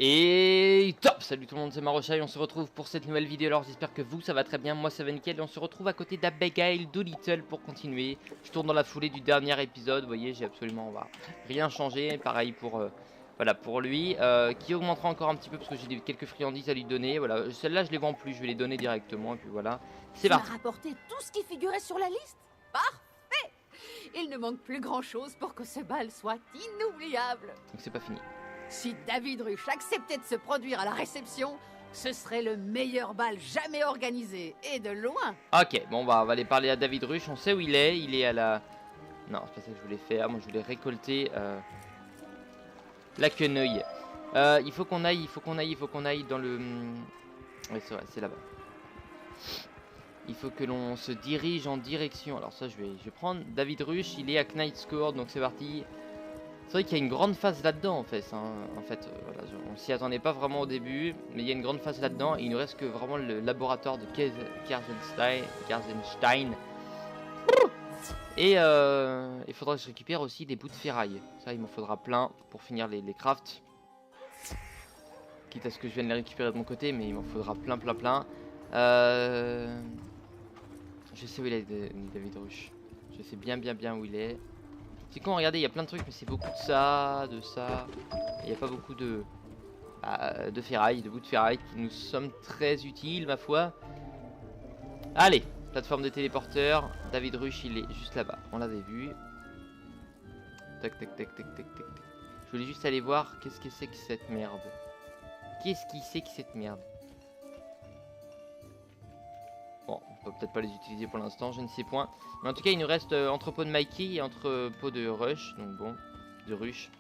Et top! Salut tout le monde, c'est Marochai, on se retrouve pour cette nouvelle vidéo. Alors j'espère que vous ça va très bien, moi ça va nickel. Et on se retrouve à côté d'Abigail Doolittle pour continuer. Je tourne dans la foulée du dernier épisode, vous voyez j'ai absolument rien changé. Pareil pour, voilà, pour lui, qui augmentera encore un petit peu parce que j'ai quelques friandises à lui donner. Voilà, celles-là je les vends plus, je vais les donner directement et puis voilà. C'est Tu m'as parti! rapporté tout ce qui figurait sur la liste? Parfait! Il ne manque plus grand-chose pour que ce bal soit inoubliable. Donc c'est pas fini. Si David Ruch acceptait de se produire à la réception, ce serait le meilleur bal jamais organisé, et de loin. Ok, bon bah on va aller parler à David Ruch, on sait où il est à la... Non, c'est pas ça que je voulais faire, moi je voulais récolter la quenouille. Il faut qu'on aille dans le... Oui c'est vrai, c'est là-bas. Il faut que l'on se dirige en direction... Alors ça je vais prendre David Ruch, il est à Knight's Court, donc c'est parti. C'est vrai qu'il y a une grande phase là-dedans en fait, hein. Voilà, on s'y attendait pas vraiment au début, mais il y a une grande phase là-dedans. Il ne reste que vraiment le laboratoire de Karzenstein. Et il faudra que je récupère aussi des bouts de ferraille. Ça, il m'en faudra plein pour finir les crafts. Quitte à ce que je vienne les récupérer de mon côté, mais il m'en faudra plein. Je sais où il est, David Ruch. Je sais bien où il est. C'est con, regardez, il y a plein de trucs, mais c'est beaucoup de ça. Il n'y a pas beaucoup de ferraille, de bouts de ferraille qui nous sont très utiles, ma foi. Allez, plateforme de téléporteur. David Ruch, il est juste là-bas. On l'avait vu. Tac. Je voulais juste aller voir qu'est-ce que c'est que cette merde. Bon, on peut peut-être pas les utiliser pour l'instant, je ne sais point. Mais en tout cas, il nous reste entrepôt de Mikey et entrepôt de Rush. Donc bon, de Ruch.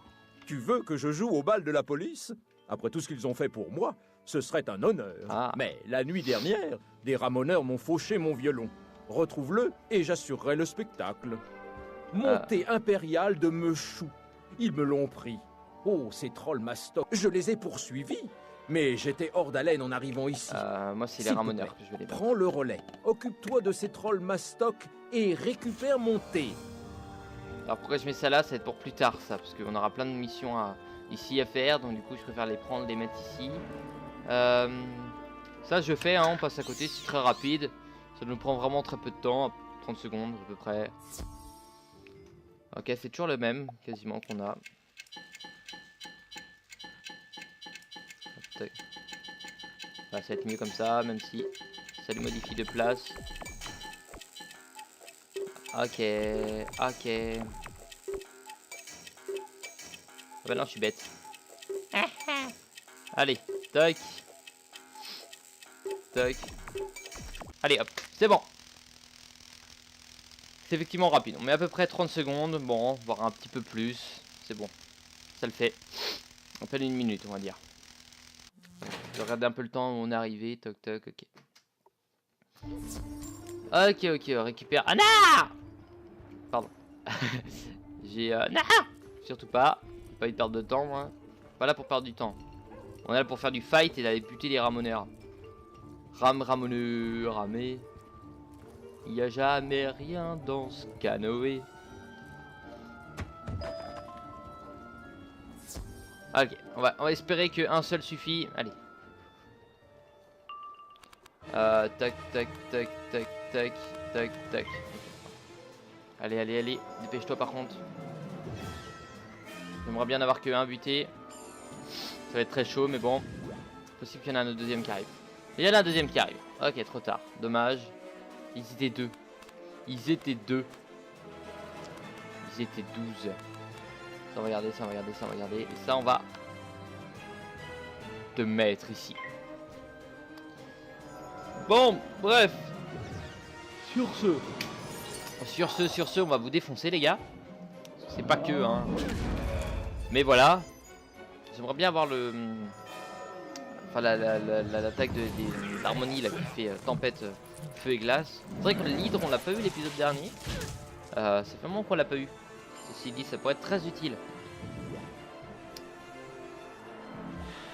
Tu veux que je joue au bal de la police? Après tout ce qu'ils ont fait pour moi, ce serait un honneur. Ah. Mais la nuit dernière, des ramoneurs m'ont fauché mon violon. Retrouve-le et j'assurerai le spectacle. Montée impériale de Mechou. Ils me l'ont pris. Oh, ces trolls mastocs. Je les ai poursuivis. Mais j'étais hors d'haleine en arrivant ici. Moi, c'est les S'il te ramoneurs plaît, que je vais les battre. prends le relais. Occupe-toi de ces trolls mastocs et récupère mon thé. Alors pourquoi je mets ça là? Ça va être pour plus tard, ça. Parce qu'on aura plein de missions ici à faire. Donc du coup, je préfère les prendre, les mettre ici. Ça, je fais, hein, on passe à côté. C'est très rapide. Ça nous prend vraiment très peu de temps. 30 secondes à peu près. Ok, c'est toujours le même, quasiment, qu'on a. Bah, ça va être mieux comme ça, même si ça lui modifie de place. Ok. Ah bah non, je suis bête. Allez, toc. Allez, hop, c'est bon. C'est effectivement rapide. On met à peu près 30 secondes. Bon, voire un petit peu plus. C'est bon. Ça le fait. À peine une minute, on va dire. Je regarde un peu le temps où on est arrivé. Toc, ok. Ok, on récupère. Ah non! Pardon. J'ai... Non! Surtout pas. Pas eu de perdre de temps, moi. Pas là pour perdre du temps. On est là pour faire du fight et d'aller buter les ramoneurs. Ramoneur, ramé. Il n'y a jamais rien dans ce canoë. Ok, on va espérer qu'un seul suffit. Allez. Tac. Allez. Dépêche-toi par contre. J'aimerais bien n'avoir que un buté. Ça va être très chaud, mais bon. Possible qu'il y en ait un deuxième qui arrive. Il y en a un deuxième qui arrive. Ok, trop tard. Dommage. Ils étaient 12. Ils étaient 12. Ça, on va regarder. Et ça, on va te mettre ici. Bon, bref. Sur ce, on va vous défoncer, les gars. C'est pas que, hein. Mais voilà. J'aimerais bien avoir le... Enfin, l'attaque d'harmonie, là, qui fait tempête, feu et glace. C'est vrai que l'hydre, on l'a pas eu l'épisode dernier. C'est vraiment qu'on l'a pas eu. Ceci dit, ça pourrait être très utile.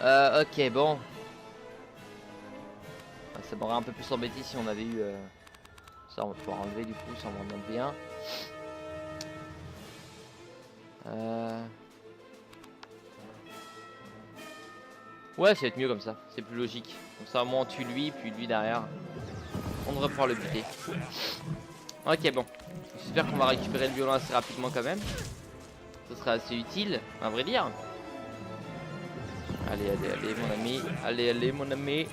Ok, bon. Ça m'aurait un peu plus embêté si on avait eu... Ça, on va pouvoir enlever du coup, ça, on va en enlever un. Ouais, ça va être mieux comme ça, c'est plus logique. Comme ça, au moins on tue lui, puis lui derrière. On devrait pouvoir le buter. Ok, bon. J'espère qu'on va récupérer le violon assez rapidement quand même. Ce sera assez utile, à vrai dire. Allez, allez, allez, mon ami. Allez, allez, mon ami.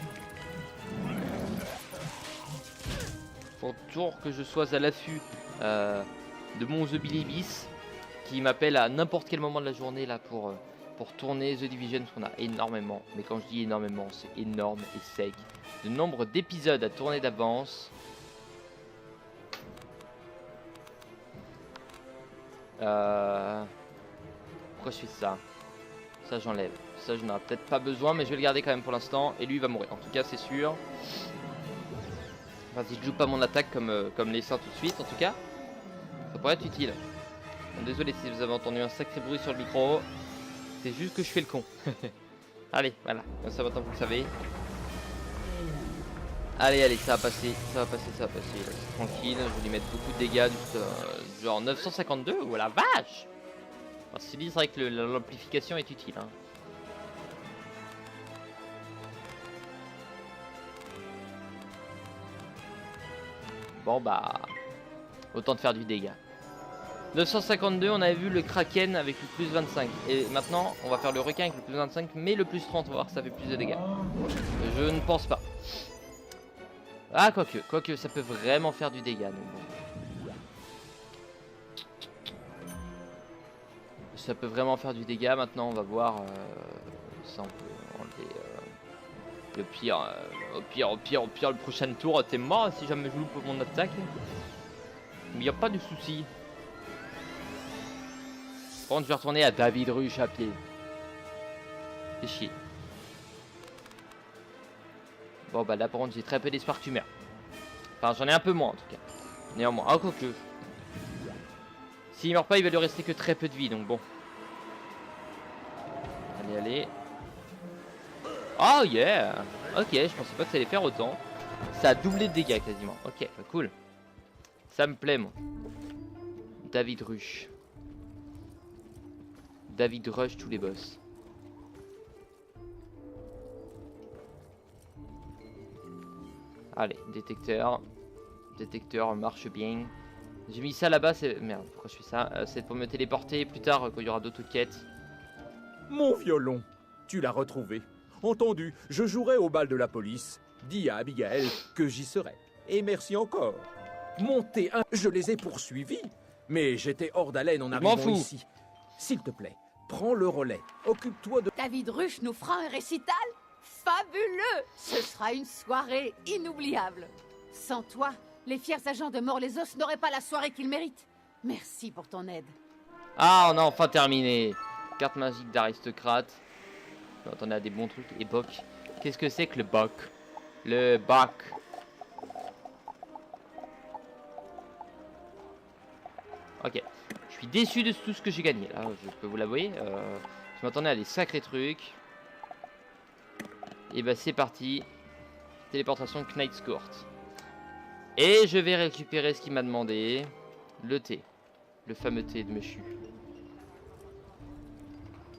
Faut toujours que je sois à l'affût de mon The Bilibis qui m'appelle à n'importe quel moment de la journée là pour tourner The Division, parce qu'on a énormément, mais quand je dis énormément, c'est énorme et sec, de nombre d'épisodes à tourner d'avance. Pourquoi je fais ça? Ça j'enlève. Ça je n'en ai peut-être pas besoin, mais je vais le garder quand même pour l'instant. Et lui il va mourir, en tout cas c'est sûr. Enfin si je joue pas mon attaque comme les seins tout de suite, en tout cas. Ça pourrait être utile. Bon, désolé si vous avez entendu un sacré bruit sur le micro. C'est juste que je fais le con. Allez, voilà. Ça maintenant vous le savez. Allez, allez, ça va passer. Ça va passer, ça va passer. Là, c'est tranquille. Je vais lui mettre beaucoup de dégâts. Genre 952. Oh la vache! C'est dit, c'est vrai que l'amplification est utile. Hein. Bon bah. Autant de faire du dégât. 952, on avait vu le Kraken avec le plus 25. Et maintenant, on va faire le requin avec le plus 25, mais le plus 30. On va voir si ça fait plus de dégâts. Je ne pense pas. Ah, quoique, ça peut vraiment faire du dégât. Donc bon. Ça peut vraiment faire du dégât. Maintenant, on va voir. Ça, on peut enlever. Le pire, au pire, le prochain tour, t'es mort si jamais je loupe mon attaque. Mais il n'y a pas de souci. Par contre, je vais retourner à David Rush à pied. C'est chier. Bon, bah là, par contre, j'ai très peu d'espoir que tu meurs. Enfin, j'en ai un peu moins en tout cas. Néanmoins, ah, quoique. S'il meurt pas, il va lui rester que très peu de vie, donc bon. Allez, allez. Oh yeah! Ok, je pensais pas que ça allait faire autant. Ça a doublé de dégâts quasiment. Ok, bah, cool. Ça me plaît, moi. David Rush. David Rush, tous les boss. Allez, détecteur. Détecteur marche bien. J'ai mis ça là-bas, c'est... Merde, pourquoi je fais ça? C'est pour me téléporter plus tard quand il y aura d'autres quêtes. Mon violon, tu l'as retrouvé. Entendu, je jouerai au bal de la police. Dis à Abigail que j'y serai. Et merci encore. Montez un... Je les ai poursuivis, mais j'étais hors d'haleine en arrivant ici. S'il te plaît, prends le relais. Occupe-toi de... David Rush nous fera un récital fabuleux. Ce sera une soirée inoubliable. Sans toi, les fiers agents de Mort-les-Os n'auraient pas la soirée qu'ils méritent. Merci pour ton aide. Ah, on a enfin terminé. Carte magique d'aristocrate. Attendez, à des bons trucs. Et Boc. Qu'est-ce que c'est que le Boc? Le Boc. Ok. Je suis déçu de tout ce que j'ai gagné. Là, je peux vous l'avouer. Je m'attendais à des sacrés trucs. Et bah c'est parti. Téléportation Knight's Court. Et je vais récupérer ce qu'il m'a demandé. Le thé. Le fameux thé de Meshu.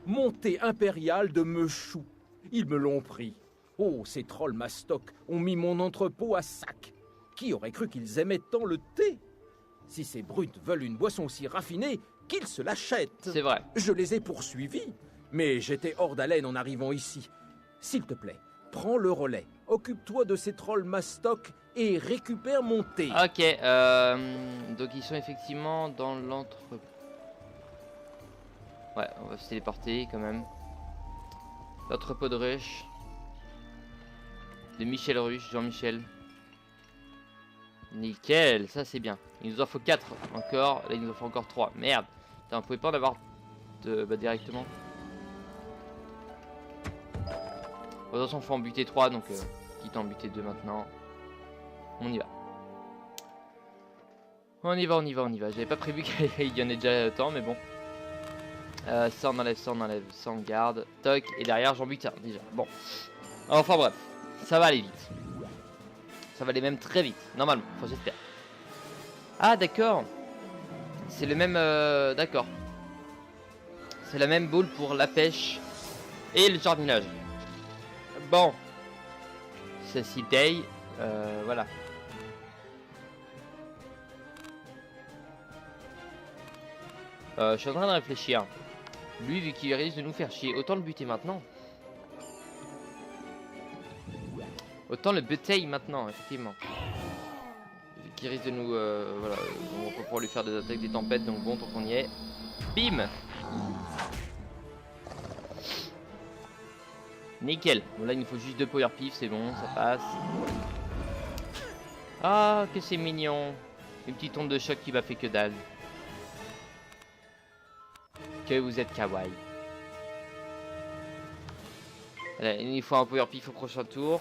Montée impériale de Mechou. Ils me l'ont pris. Oh, ces trolls mastoc ont mis mon entrepôt à sac. Qui aurait cru qu'ils aimaient tant le thé? Si ces brutes veulent une boisson aussi raffinée, qu'ils se l'achètent. C'est vrai. Je les ai poursuivis, mais j'étais hors d'haleine en arrivant ici. S'il te plaît, prends le relais. Occupe-toi de ces trolls mastoc et récupère mon thé. Ok, donc ils sont effectivement dans l'entrepôt. Ouais, on va se téléporter quand même. L'entrepôt de Rush. De Michel Rush, Jean-Michel. Nickel, ça c'est bien. Il nous en faut 4 encore. Là il nous en faut encore 3. Merde. Putain, on pouvait pas en avoir directement. Bon, de toute façon, faut en buter 3. Donc, quitte à en buter 2 maintenant. On y va. On y va, on y va, on y va. J'avais pas prévu qu'il y en ait déjà autant, mais bon. Ça on enlève, ça on garde. Toc, et derrière j'en bute un déjà. Bon. Enfin bref, ça va aller vite. Ça va aller même très vite, normalement, enfin j'espère. Ah d'accord. C'est le même... d'accord. C'est la même boule pour la pêche et le jardinage. Bon. Ceci day. Voilà. Je suis en train de réfléchir. Lui, vu qu'il risque de nous faire chier, autant le buter maintenant. Autant le buter maintenant, effectivement. Vu qu'il risque de nous... voilà, on va pouvoir lui faire des attaques des tempêtes, donc bon, tant qu'on y est. Bim! Nickel. Bon, là, il nous faut juste 2 power pif, c'est bon, ça passe. Ah, que c'est mignon. Une petite onde de choc qui m'a fait que dalle. Que vous êtes kawaii. Allez, il faut un power pif au prochain tour.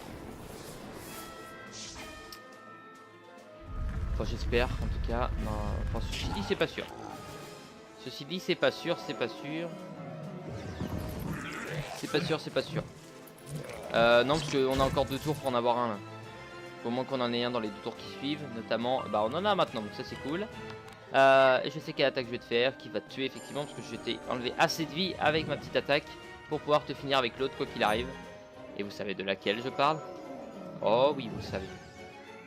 Enfin, j'espère, en tout cas. Non, enfin, ceci dit, c'est pas sûr. Ceci dit, c'est pas sûr, c'est pas sûr. C'est pas sûr, c'est pas sûr. Non, parce qu'on a encore 2 tours pour en avoir un là. Au moins qu'on en ait un dans les 2 tours qui suivent, notamment. Bah, on en a maintenant, donc ça c'est cool. Et je sais quelle attaque je vais te faire, qui va te tuer effectivement, parce que je t'ai enlevé assez de vie avec ma petite attaque pour pouvoir te finir avec l'autre, quoi qu'il arrive. Et vous savez de laquelle je parle? Oh oui, vous le savez.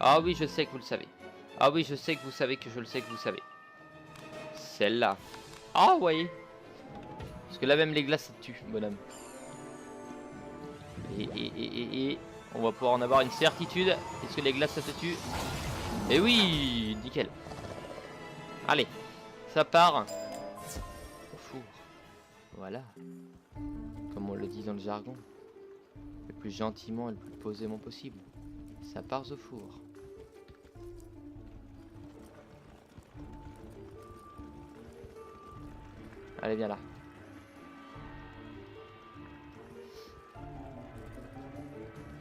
Ah oui, je sais que vous le savez. Ah oui, je sais que vous savez que je le sais que vous savez. Celle-là. Ah oui. Parce que là même les glaces ça te tue, bonhomme. Et on va pouvoir en avoir une certitude. Est-ce que les glaces ça te tue? Et oui, nickel. Allez, ça part au four. Voilà. Comme on le dit dans le jargon. Le plus gentiment et le plus posément possible. Ça part au four. Allez, viens là.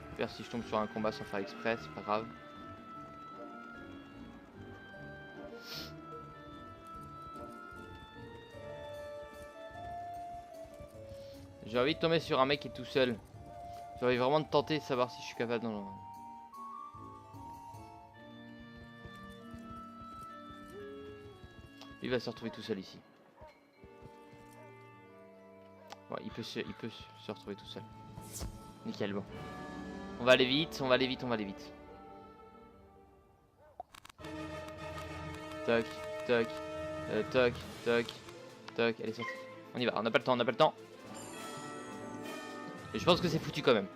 Super, si je tombe sur un combat sans faire exprès, c'est pas grave. J'ai envie de tomber sur un mec qui est tout seul. J'ai envie vraiment de tenter de savoir si je suis capable d'en... Il va se retrouver tout seul ici. Ouais, il peut se retrouver tout seul. Nickel, bon. On va aller vite, on va aller vite, on va aller vite. Toc, toc, toc, toc, toc. Allez, sorti. On y va, on n'a pas le temps, on n'a pas le temps. Et je pense que c'est foutu quand même.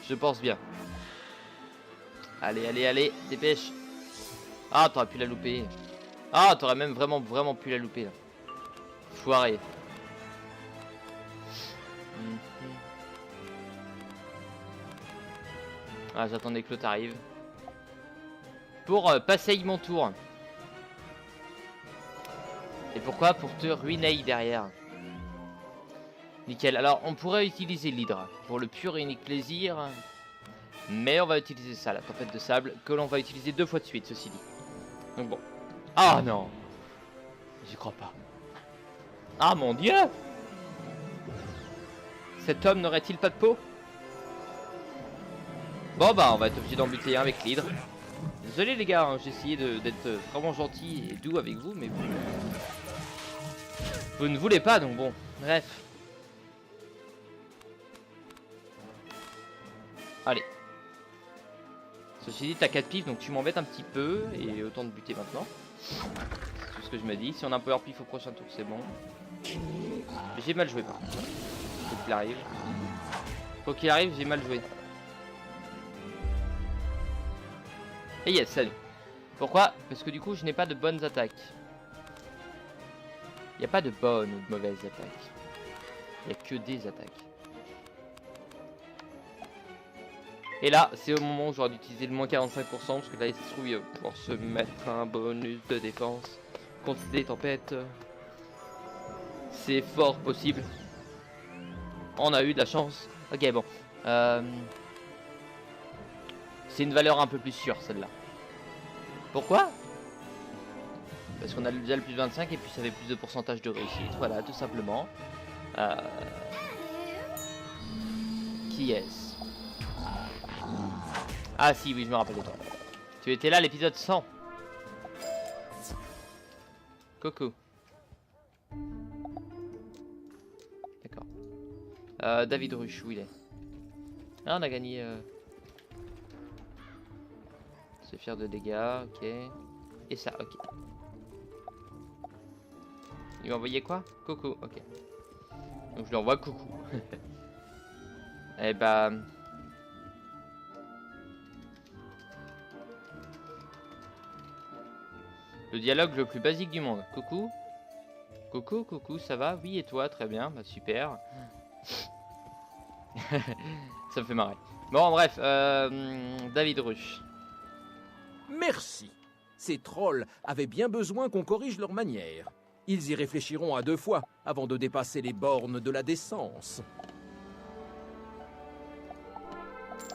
Je pense bien. Allez, allez, allez, dépêche. Ah, t'aurais pu la louper. Ah, t'aurais même vraiment pu la louper là. Foiré. Ah, j'attendais que l'autre arrive. Pour passer mon tour. Et pourquoi? Pour te ruiner derrière. Nickel. Alors, on pourrait utiliser l'hydre pour le pur et unique plaisir. Mais on va utiliser ça, la tempête de sable, que l'on va utiliser 2 fois de suite, ceci dit. Donc bon. Ah non! J'y crois pas. Ah mon dieu! Cet homme n'aurait-il pas de peau? Bon bah, on va être obligé d'en buter un avec l'hydre. Désolé les gars, hein, j'ai essayé d'être vraiment gentil et doux avec vous, mais vous ne voulez pas, donc bon. Bref. Allez. Ceci dit, t'as 4 pifs, donc tu m'embêtes un petit peu. Et autant de buter maintenant. C'est tout ce que je me dis. Si on a un power pif au prochain tour, c'est bon. J'ai mal joué par contre. Faut qu'il arrive. Faut qu'il arrive, j'ai mal joué. Et yes, salut. Pourquoi? Parce que du coup, je n'ai pas de bonnes attaques. Il n'y a pas de bonnes ou de mauvaises attaques. Il n'y a que des attaques. Et là, c'est au moment où j'aurais dû utiliser le moins 45%, parce que là, il se trouve, il va pouvoir se mettre un bonus de défense contre des tempêtes. C'est fort possible. On a eu de la chance. Ok, bon. C'est une valeur un peu plus sûre, celle-là. Pourquoi? Parce qu'on a déjà le plus 25 et puis ça fait plus de pourcentage de réussite. Voilà, tout simplement. Qui est-ce? Ah si, oui, je me rappelle de toi. Tu étais là à l'épisode 100. Coucou. D'accord. David Rush, où il est? Ah, on a gagné. Se faire de dégâts, ok. Et ça, ok. Il m'a envoyé quoi? Coucou, ok. Donc je lui envoie coucou. Et bah... Le dialogue le plus basique du monde. Coucou. Coucou, coucou, ça va? Oui, et toi? Très bien, bah super. Ça me fait marrer. Bon, bref, David Rush. Merci. Ces trolls avaient bien besoin qu'on corrige leur manière. Ils y réfléchiront à 2 fois avant de dépasser les bornes de la décence.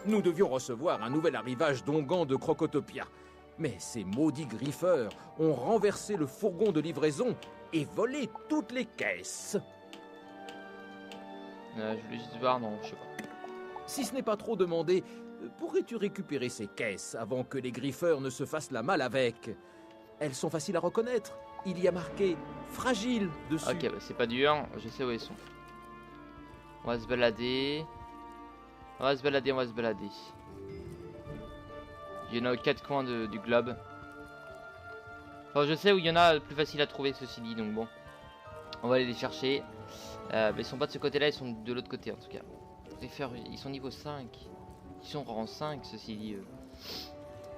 Nous devions recevoir un nouvel arrivage d'Ongan de Crocotopia. Mais ces maudits griffeurs ont renversé le fourgon de livraison et volé toutes les caisses. Je voulais juste voir, non, je sais pas. Si ce n'est pas trop demandé, pourrais-tu récupérer ces caisses avant que les griffeurs ne se fassent la malle avec? Elles sont faciles à reconnaître. Il y a marqué « fragile » dessus. Ok, bah c'est pas dur, je sais où ils sont. On va se balader. On va se balader, on va se balader. Il y en a aux 4 coins du globe. Enfin, je sais où il y en a plus facile à trouver, ceci dit, donc bon. On va aller les chercher. Mais ils sont pas de ce côté-là, ils sont de l'autre côté en tout cas. Ils sont niveau 5. Ils sont rang 5, ceci dit.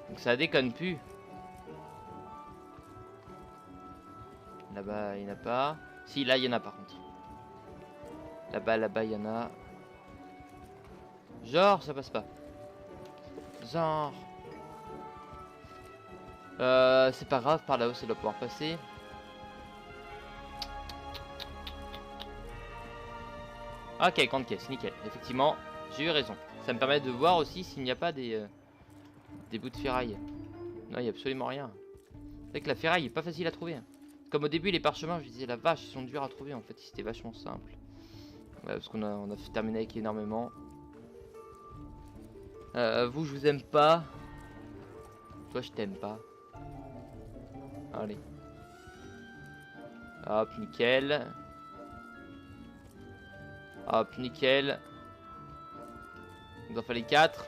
Donc ça déconne plus. Là-bas, il n'y en a pas. Si, là, il y en a par contre. Là-bas, il y en a. Genre, ça passe pas. Genre. C'est pas grave, par là-haut, ça doit pouvoir passer. Ok, grande caisse, nickel. Effectivement, j'ai eu raison. Ça me permet de voir aussi s'il n'y a pas des bouts de ferraille. Non, il n'y a absolument rien. C'est vrai que la ferraille est pas facile à trouver. Comme au début, les parchemins, je disais la vache, ils sont durs à trouver. En fait, c'était vachement simple. Ouais, parce qu'on a terminé avec énormément. Vous, je vous aime pas. Toi, je t'aime pas. Allez. Hop, nickel. Hop, nickel. Il en fallait 4.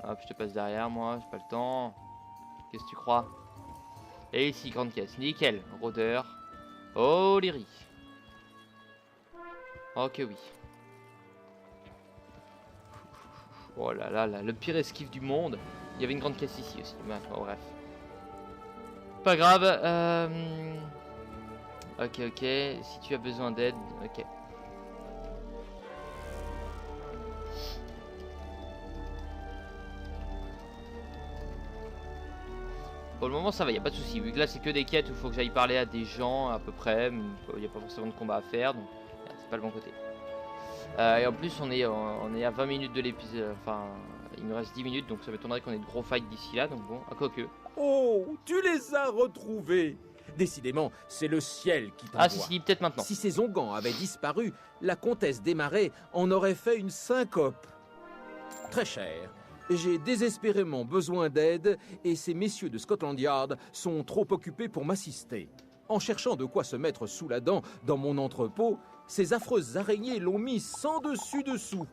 Hop, je te passe derrière, moi, j'ai pas le temps. Qu'est-ce que tu crois? Et ici, grande caisse, nickel. Rôdeur. Oh, les riz. Ok, oui. Oh là là là, le pire esquive du monde. Il y avait une grande caisse ici aussi. Oh, bref. Pas grave. Ok, ok. Si tu as besoin d'aide, ok. Pour le moment ça va, y a pas de souci. Vu que là c'est que des quêtes où il faut que j'aille parler à des gens à peu près, il n'y a pas forcément de combat à faire, donc c'est pas le bon côté. Et en plus on est à 20 minutes de l'épisode, enfin il nous reste 10 minutes, donc ça m'étonnerait qu'on ait de gros fights d'ici là, donc bon, à quoi que. Oh, tu les as retrouvés. Décidément, c'est le ciel qui t'envoie. Ah si, peut-être maintenant. Si ces Ongans avaient disparu, la comtesse des Marais en aurait fait une syncope. Très cher. J'ai désespérément besoin d'aide et ces messieurs de Scotland Yard sont trop occupés pour m'assister. En cherchant de quoi se mettre sous la dent dans mon entrepôt, ces affreuses araignées l'ont mis sans dessus-dessous.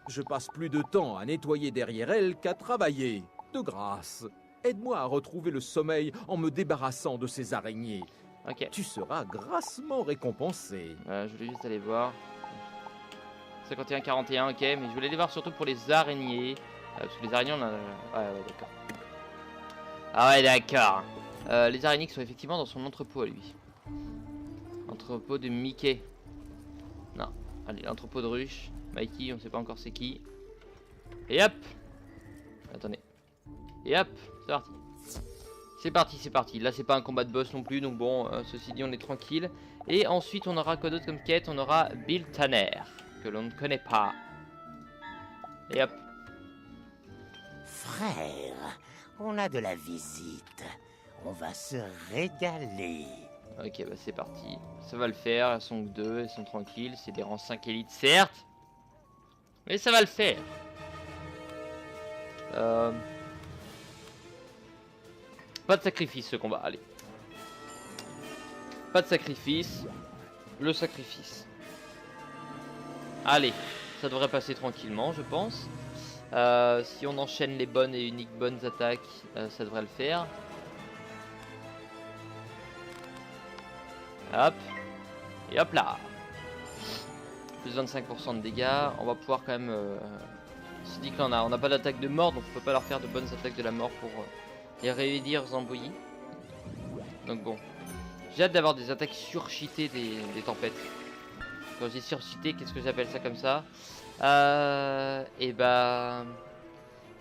Je passe plus de temps à nettoyer derrière elles qu'à travailler. De grâce, aide-moi à retrouver le sommeil en me débarrassant de ces araignées. Ok. Tu seras grassement récompensé. Je voulais juste aller voir. 51-41, ok, mais je voulais aller voir surtout pour les araignées. Parce que les araignées, on a... ouais, d'accord. Ah ouais, d'accord. Les araignées qui sont effectivement dans son entrepôt à lui. Entrepôt de Mickey. Non. Allez, l'entrepôt de ruche. Mikey, on sait pas encore c'est qui. Et hop. Attendez. Et hop, c'est parti. C'est parti, c'est parti. Là, c'est pas un combat de boss non plus, donc bon, ceci dit, on est tranquille. Et ensuite, on aura quoi d'autre comme quête? On aura Bill Tanner, que l'on ne connaît pas. Et hop. Frère, on a de la visite. On va se régaler. Ok, bah c'est parti. Ça va le faire, elles sont que 2, elles sont tranquilles. C'est des rangs 5 élites, certes. Mais ça va le faire. Pas de sacrifice ce combat, allez. Pas de sacrifice. Le sacrifice. Allez, ça devrait passer tranquillement, je pense. Si on enchaîne les bonnes et uniques bonnes attaques, ça devrait le faire. Hop. Et hop là. Plus 25% de dégâts. On va pouvoir quand même... se dit qu'on n'a pas d'attaque de mort, donc on peut pas leur faire de bonnes attaques de la mort pour les réunir Zambouillis. Donc bon. J'ai hâte d'avoir des attaques surcheatées des tempêtes. Quand je dis surcheatées, qu'est-ce que j'appelle ça comme ça? Et bah...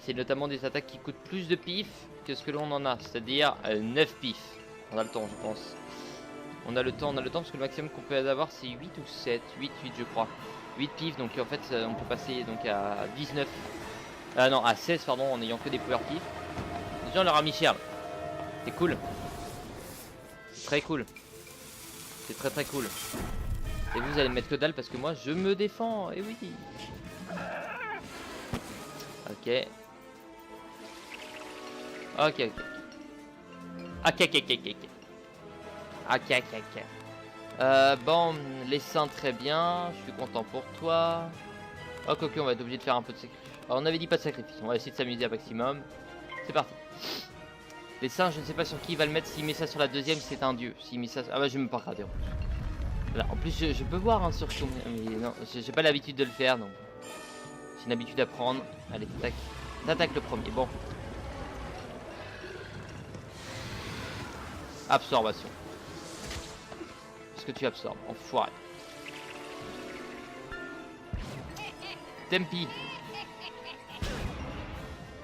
c'est notamment des attaques qui coûtent plus de pif que ce que l'on en a. C'est-à-dire 9 pif. On a le temps, je pense. On a le temps parce que le maximum qu'on peut avoir c'est 8 ou 7. 8 je crois. 8 pif, donc en fait on peut passer donc à 19. Non, à 16 pardon, en ayant que des power pif. Déjà on leur a mis cher. C'est cool. C'est très cool. C'est très très cool. Et vous allez me mettre que dalle parce que moi je me défends. Et oui. Ok. Ok. Bon, les seins très bien. Je suis content pour toi. Oh cocu, on va être obligé de faire un peu de sacrifice. Alors, on avait dit pas de sacrifice. On va essayer de s'amuser un maximum. C'est parti. Les seins, je ne sais pas sur qui il va le mettre. S'il met ça sur la deuxième, c'est un dieu. S'il met ça... Ah bah je vais même pas regarder en plus. Voilà, en plus je peux voir hein, sur combien. Mais non, j'ai pas l'habitude de le faire donc. J'ai une habitude à prendre. Allez, t'attaques le premier. Bon. Absorption. Est-ce que tu absorbes? Enfoiré. Tempi.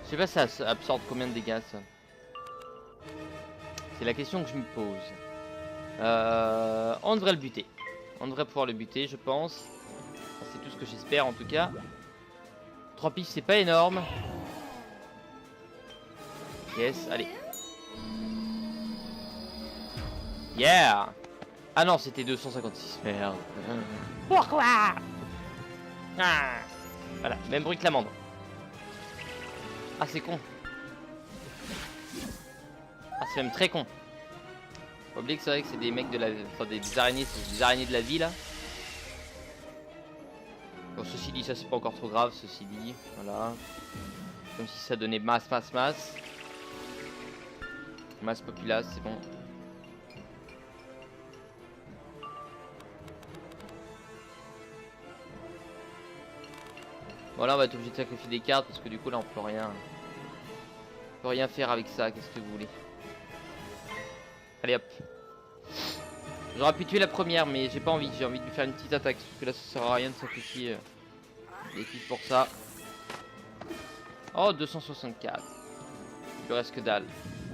Je sais pas ça absorbe combien de dégâts ça. C'est la question que je me pose. On devrait le buter. On devrait pouvoir le buter je pense. C'est tout ce que j'espère en tout cas. 3 pistes c'est pas énorme. Yes, allez. Yeah. Ah non, c'était 256. Merde. Pourquoi? Ah. Voilà, même bruit que l'amande. Ah, c'est con. Ah, c'est même très con. Faut oublier que c'est vrai que c'est des mecs de la... Enfin, des araignées, c'est des araignées de la vie, là. Bon, ceci dit, ça c'est pas encore trop grave, ceci dit. Voilà. Comme si ça donnait masse. Masse populace, c'est bon. Voilà, on va être obligé de sacrifier des cartes parce que du coup là on peut rien faire avec ça. Qu'est-ce que vous voulez? Allez hop. J'aurais pu tuer la première mais j'ai pas envie. J'ai envie de lui faire une petite attaque parce que là ça sert à rien de sacrifier des kills pour ça. Oh 264. Il lui reste que dalle.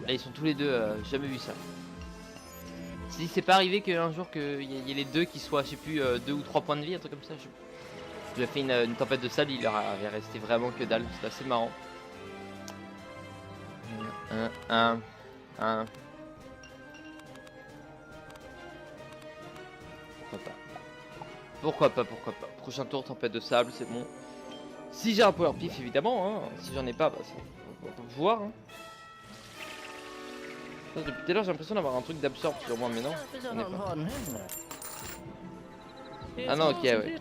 Là ils sont tous les deux. J'ai jamais vu ça. Si c'est pas arrivé qu'un jour qu'il y ait les deux qui soient je sais plus 2 ou 3 points de vie, un truc comme ça. Il a fait une tempête de sable, il leur avait resté vraiment que dalle, c'est assez marrant. Pourquoi pas. Prochain tour, tempête de sable, c'est bon. Si j'ai un power pif, évidemment, hein. Si j'en ai pas, bah, on va voir. Hein. Depuis tout à l'heure, j'ai l'impression d'avoir un truc d'absorbe sur moi, mais non. Ah non, ok, ouais.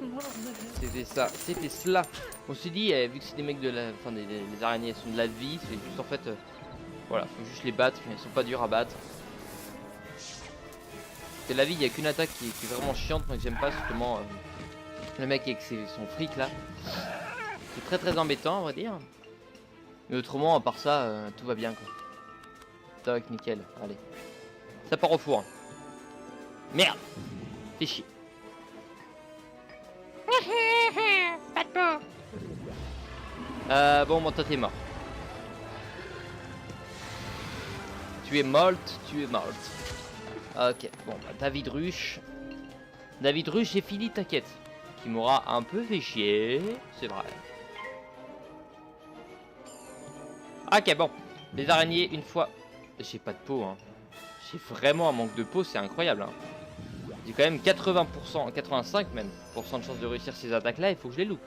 C'était ça, c'était cela. On s'est dit, vu que c'est des mecs de la... Enfin, les araignées sont de la vie, c'est juste en fait... voilà, faut juste les battre, mais elles sont pas dures à battre. C'est la vie, il n'y a qu'une attaque qui est vraiment chiante, moi que j'aime pas, c'est justement... le mec avec son fric là. C'est très très embêtant, on va dire. Mais autrement, à part ça, tout va bien quoi. Tac, nickel, allez. Ça part au four. Merde. Fais chier. Pas de peau. Bon, toi t'es mort. Tu es morte. Ok, bon, bah, David Rush, j'ai fini, t'inquiète. Qui m'aura un peu fait chier, c'est vrai. Ok, bon, les araignées, une fois... J'ai pas de peau, hein. J'ai vraiment un manque de peau, c'est incroyable, hein. J'ai quand même 80%, 85 même, % de chance de réussir ces attaques-là, il faut que je les loupe.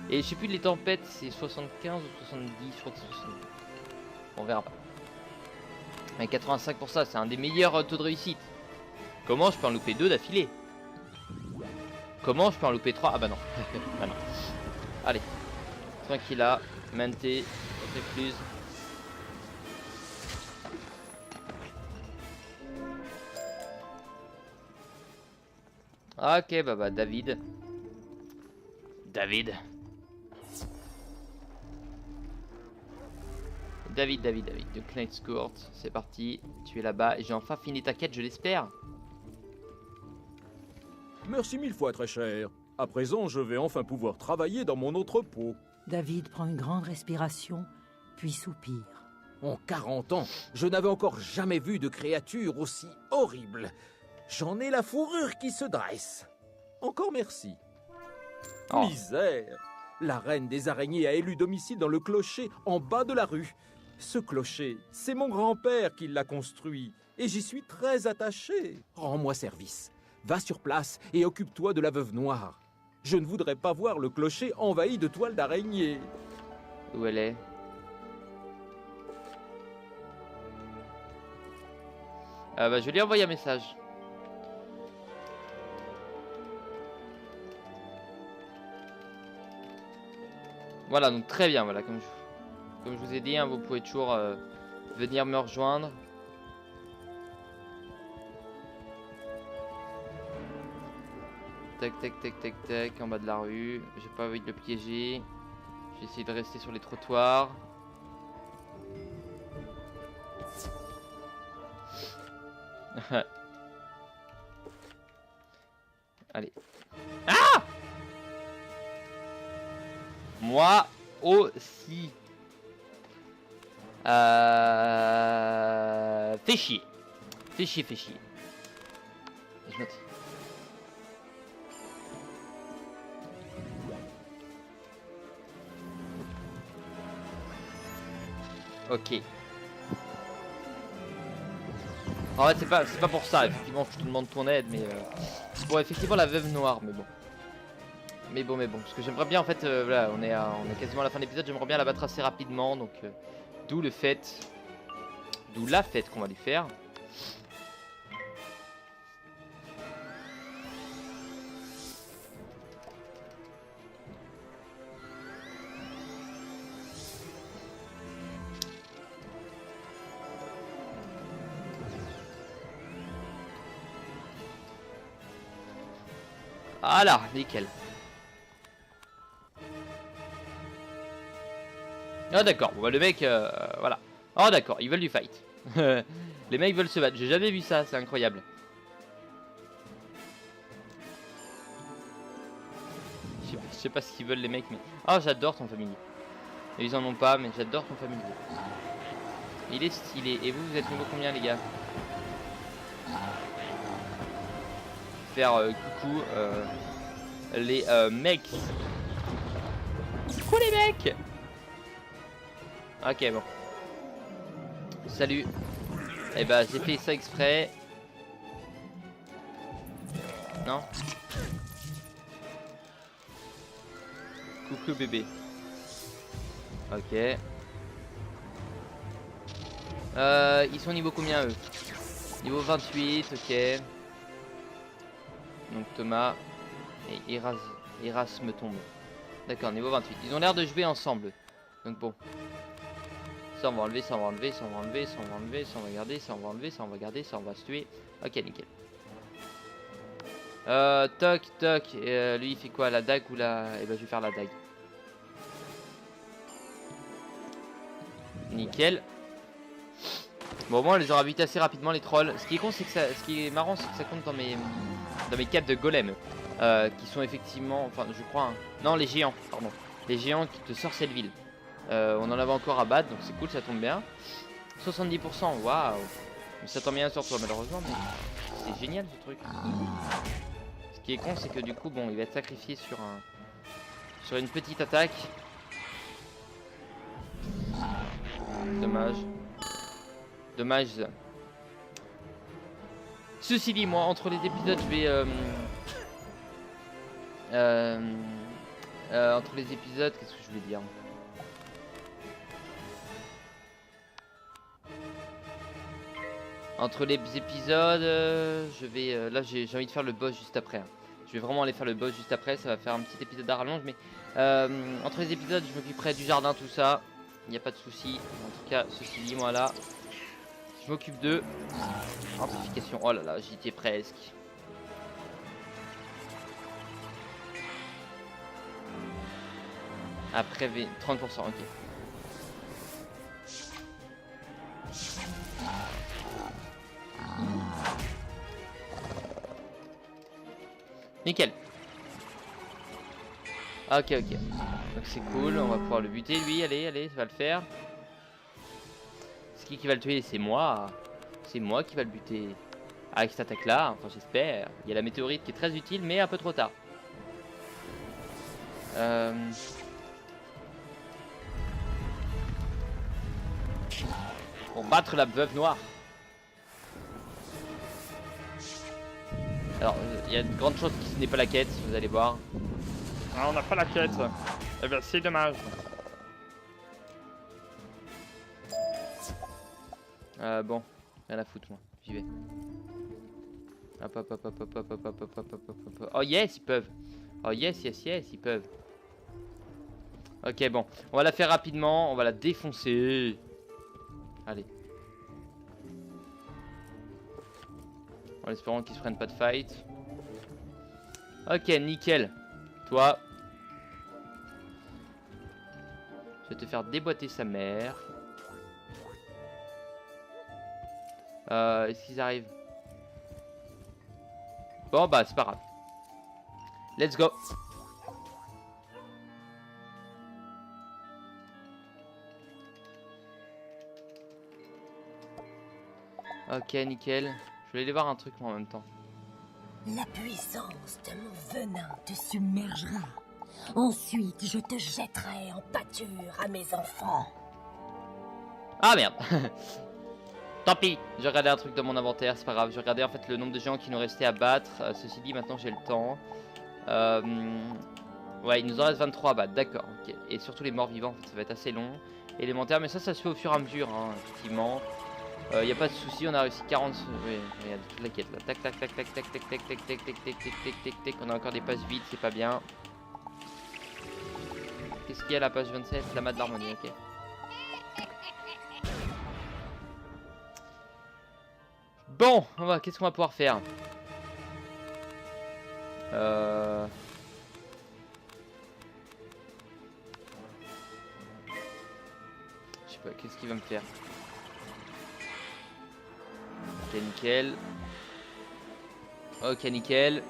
Et je sais plus, les tempêtes, c'est 75 ou 70, je crois que c'est 70. On verra pas. Mais 85 pour ça, c'est un des meilleurs taux de réussite. Comment je peux en louper 2 d'affilée? Comment je peux en louper 3? Ah bah non. Bah non. Allez. Tranquille là. Manté. Récluse. Ok, bah David. David, de Knight's Court, c'est parti, tu es là-bas et j'ai enfin fini ta quête, je l'espère. Merci mille fois, très cher. À présent, je vais enfin pouvoir travailler dans mon entrepôt. David prend une grande respiration, puis soupire. En 40 ans, je n'avais encore jamais vu de créature aussi horrible. J'en ai la fourrure qui se dresse. Encore merci. Oh. Misère! La reine des araignées a élu domicile dans le clocher en bas de la rue. Ce clocher, c'est mon grand-père qui l'a construit, et j'y suis très attaché. Rends-moi service. Va sur place et occupe-toi de la veuve noire. Je ne voudrais pas voir le clocher envahi de toiles d'araignée. Où elle est? Bah, je vais lui envoyer un message. Voilà, donc très bien, voilà, comme je vous ai dit, hein, vous pouvez toujours venir me rejoindre. Tac, tac, tac, tac, tac, en bas de la rue. J'ai pas envie de le piéger. J'ai essayé de rester sur les trottoirs. Allez. Ah! Moi aussi. Fais chier. Fais chier, fais chier. Je note. Ok. En fait, c'est pas pour ça, effectivement, je te demande ton aide, mais c'est pour effectivement la veuve noire, mais bon. Mais bon, parce que j'aimerais bien, en fait, voilà, on est quasiment à la fin de l'épisode, j'aimerais bien la battre assez rapidement, donc d'où la fête qu'on va lui faire. Voilà, nickel. Ah d'accord, bon, bah, le mec, voilà. Oh d'accord, ils veulent du fight. Les mecs veulent se battre, j'ai jamais vu ça, c'est incroyable. Je sais pas ce qu'ils veulent les mecs, mais... Oh, j'adore ton familier. Ils en ont pas, mais j'adore ton familier. Il est stylé. Et vous êtes niveau combien, les gars? Faire coucou les mecs. Coucou les mecs. Ok, bon. Salut. Eh bah j'ai fait ça exprès. Non. Coucou bébé. Ok. Ils sont niveau combien eux? Niveau 28, ok. Donc Thomas et Erasme tombe. D'accord, niveau 28. Ils ont l'air de jouer ensemble. Donc bon. Ça on va enlever, ça on va enlever, ça on va enlever, ça on va enlever, ça on va garder, ça on va enlever, ça on va garder, ça on va se tuer. Ok, nickel. Toc, toc. Lui il fait quoi? La dague ou la... Eh ben je vais faire la dague. Nickel. Bon, moi on les aura butés assez rapidement les trolls. Ce qui est con, c'est que ça... Ce qui est marrant, c'est que ça compte dans mes quêtes de golem. Qui sont effectivement... Enfin, je crois... Hein. Non, les géants, pardon. Les géants qui te Sorcelleville. On en avait encore à battre, donc c'est cool, ça tombe bien. 70%, waouh. Mais ça tombe bien sur toi, malheureusement, mais c'est génial ce truc. Ce qui est con, c'est que du coup, bon, il va être sacrifié sur une petite attaque. Dommage. Dommage. Ceci dit, moi, entre les épisodes, je vais... entre les épisodes, qu'est-ce que je vais dire? Entre les épisodes, je vais... là, j'ai envie de faire le boss juste après. Hein. Je vais vraiment aller faire le boss juste après. Ça va faire un petit épisode à rallonge. Mais entre les épisodes, je m'occuperai du jardin, tout ça. Il n'y a pas de souci. En tout cas, ceci dit, moi là, je m'occupe de amplification. Oh là là, j'y étais presque. Après 30%, ok. Nickel. Ok, ok. Donc c'est cool, on va pouvoir le buter lui, allez, ça va le faire. C'est qui va le tuer? C'est moi. C'est moi qui va le buter. Avec cette attaque là, enfin j'espère. Il y a la météorite qui est très utile, mais un peu trop tard. Pour battre la veuve noire. Alors, il y a de grandes chances que ce n'est pas la quête, vous allez voir. Ah, on n'a pas la quête. Eh bien, c'est dommage. Bon, rien à foutre, moi. J'y vais. Hop, hop, hop, hop, hop, hop, hop, hop, hop, hop, hop, hop. Oh yes, ils peuvent. Oh yes, yes, yes, ils peuvent. Ok, bon. On va la faire rapidement. On va la défoncer. Allez. En espérant qu'ils se prennent pas de fight. Ok, nickel. Toi. Je vais te faire déboîter sa mère. Est-ce qu'ils arrivent? Bon bah c'est pas grave. Let's go. Ok, nickel. Je voulais aller voir un truc moi, en même temps. La puissance de mon venin te submergera. Ensuite, je te jetterai en pâture à mes enfants. Ah merde. Tant pis, j'ai regardé un truc dans mon inventaire, c'est pas grave. J'ai regardé en fait le nombre de gens qui nous restait à battre. Ceci dit, maintenant j'ai le temps. Ouais, il nous en reste 23 à battre, d'accord. Okay. Et surtout les morts vivants, en fait, ça va être assez long. Élémentaire, mais ça se fait au fur et à mesure, hein, effectivement. Y a pas de souci, on a réussi 40. Oui, regarde toute la quête là. Tac, tac, tac, tac, tac, tac, tac, tac, tac, tac, tac, tac, tac, tac, tac. On a encore des pages vides, c'est pas bien. Qu'est-ce qu'il y a à la page 27? La mat de l'harmonie, ok. Bon, on va, qu'est-ce qu'on va pouvoir faire? Je sais pas, qu'est-ce qu'il va me faire? Ok, nickel. Ok, nickel.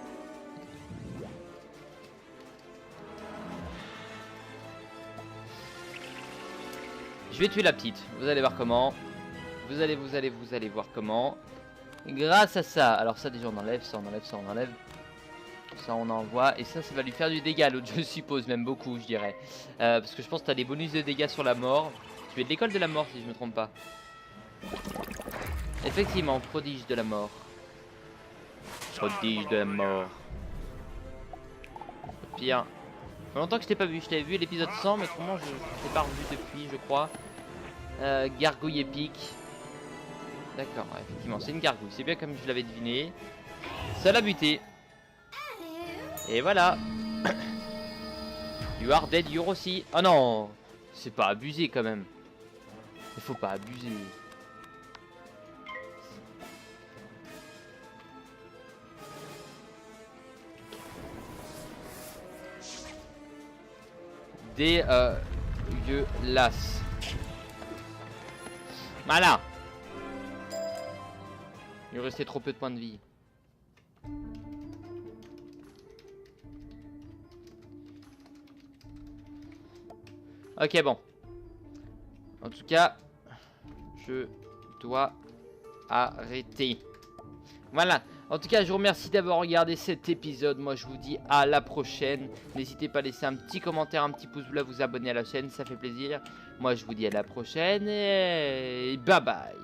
Je vais tuer la petite. Vous allez voir comment. Vous allez voir comment. Grâce à ça. Alors ça déjà on enlève, ça on enlève, ça on enlève. Ça on envoie. Et ça va lui faire du dégât l'autre je suppose. Même beaucoup je dirais. Parce que je pense que tu as des bonus de dégâts sur la mort. Tu es de l'école de la mort si je me trompe pas. Effectivement, prodige de la mort. Prodige de la mort. Pire. Ça fait longtemps que je t'ai pas vu. Je t'avais vu l'épisode 100, mais autrement je t'ai pas revu depuis, je crois. Gargouille épique. D'accord, ouais, effectivement, c'est une gargouille. C'est bien comme je l'avais deviné. Ça l'a buté. Et voilà. You are dead, you're aussi. Oh non, c'est pas abusé quand même. Il faut pas abuser. Dégueulasse. Voilà. Il restait trop peu de points de vie. Ok, bon. En tout cas, je dois arrêter. Voilà. En tout cas, je vous remercie d'avoir regardé cet épisode. Moi, je vous dis à la prochaine. N'hésitez pas à laisser un petit commentaire, un petit pouce bleu, à vous abonner à la chaîne. Ça fait plaisir. Moi, je vous dis à la prochaine. Et bye bye.